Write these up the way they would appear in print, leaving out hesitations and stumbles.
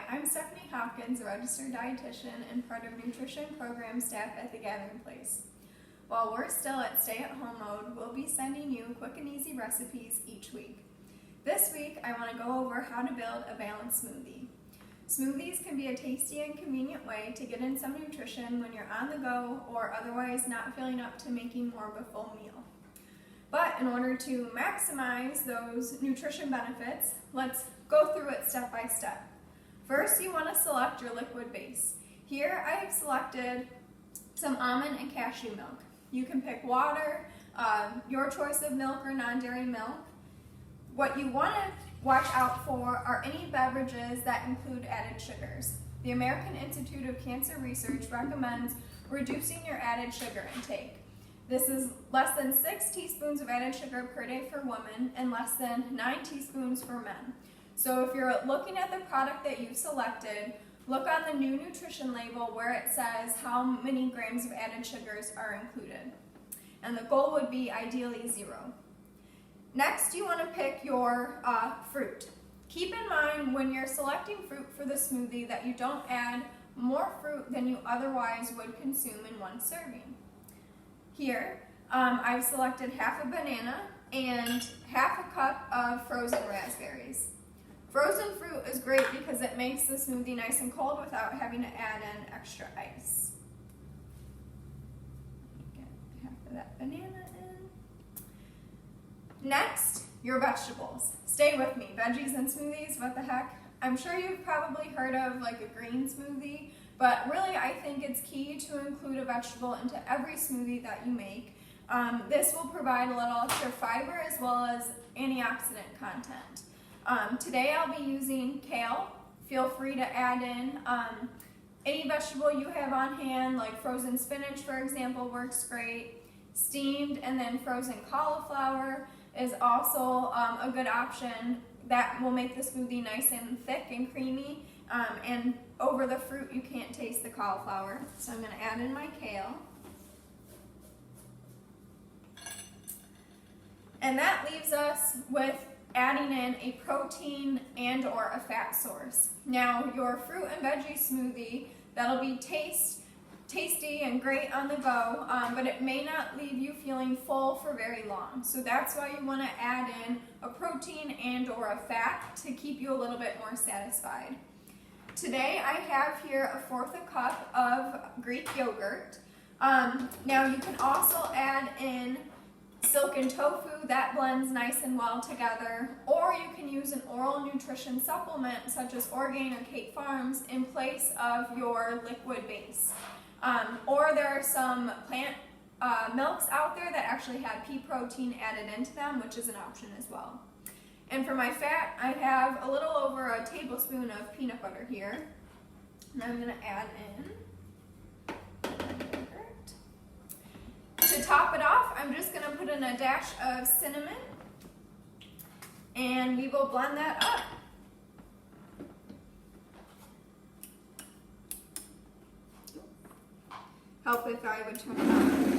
I'm Stephanie Hopkins, a registered dietitian and part of nutrition program staff at the Gathering Place. While we're still at stay-at-home mode, we'll be sending you quick and easy recipes each week. This week, I want to go over how to build a balanced smoothie. Smoothies can be a tasty and convenient way to get in some nutrition when you're on the go or otherwise not feeling up to making more of a full meal. But in order to maximize those nutrition benefits, let's go through it step by step. First, you want to select your liquid base. Here I have selected some almond and cashew milk. You can pick water, your choice of milk or non-dairy milk. What you want to watch out for are any beverages that include added sugars. The American Institute of Cancer Research recommends reducing your added sugar intake. This is less than 6 teaspoons of added sugar per day for women and less than 9 teaspoons for men. So if you're looking at the product that you've selected, look on the new nutrition label where it says how many grams of added sugars are included. And the goal would be ideally 0. Next, you want to pick your fruit. Keep in mind when you're selecting fruit for the smoothie that you don't add more fruit than you otherwise would consume in one serving. Here, I've selected half a banana and half a cup of frozen raspberries. Frozen fruit is great because it makes the smoothie nice and cold without having to add in extra ice. Get half of that banana in. Next, your vegetables. Stay with me. Veggies and smoothies, what the heck? I'm sure you've probably heard of like a green smoothie, but really I think it's key to include a vegetable into every smoothie that you make. This will provide a little extra fiber as well as antioxidant content. Today I'll be using kale. Feel free to add in any vegetable you have on hand, like frozen spinach, for example, works great. Steamed and then frozen cauliflower is also a good option. That will make the smoothie nice and thick and creamy. And over the fruit, you can't taste the cauliflower. So I'm going to add in my kale. And that leaves us with adding in a protein and or a fat source. Now, your fruit and veggie smoothie, that'll be tasty and great on the go, but it may not leave you feeling full for very long. So that's why you want to add in a protein and or a fat to keep you a little bit more satisfied. Today I have here 1/4 cup of Greek yogurt. Now you can also add in silken tofu, that blends nice and well together, or you can use an oral nutrition supplement such as Orgain or Kate Farms in place of your liquid base. Or there are some plant milks out there that actually have pea protein added into them, which is an option as well. And for my fat, I have a little over a tablespoon of peanut butter here. And I'm going to add in yogurt. To top it off, I'm just going to put in a dash of cinnamon, and we will blend that up. Help if I would turn it on.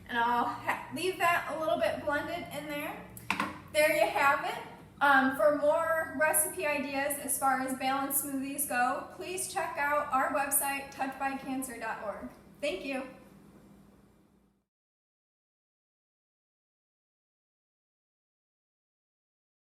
And I'll leave that a little bit blended in there. There you have it. For more recipe ideas as far as balanced smoothies go, please check out our website, touchbycancer.org. Thank you.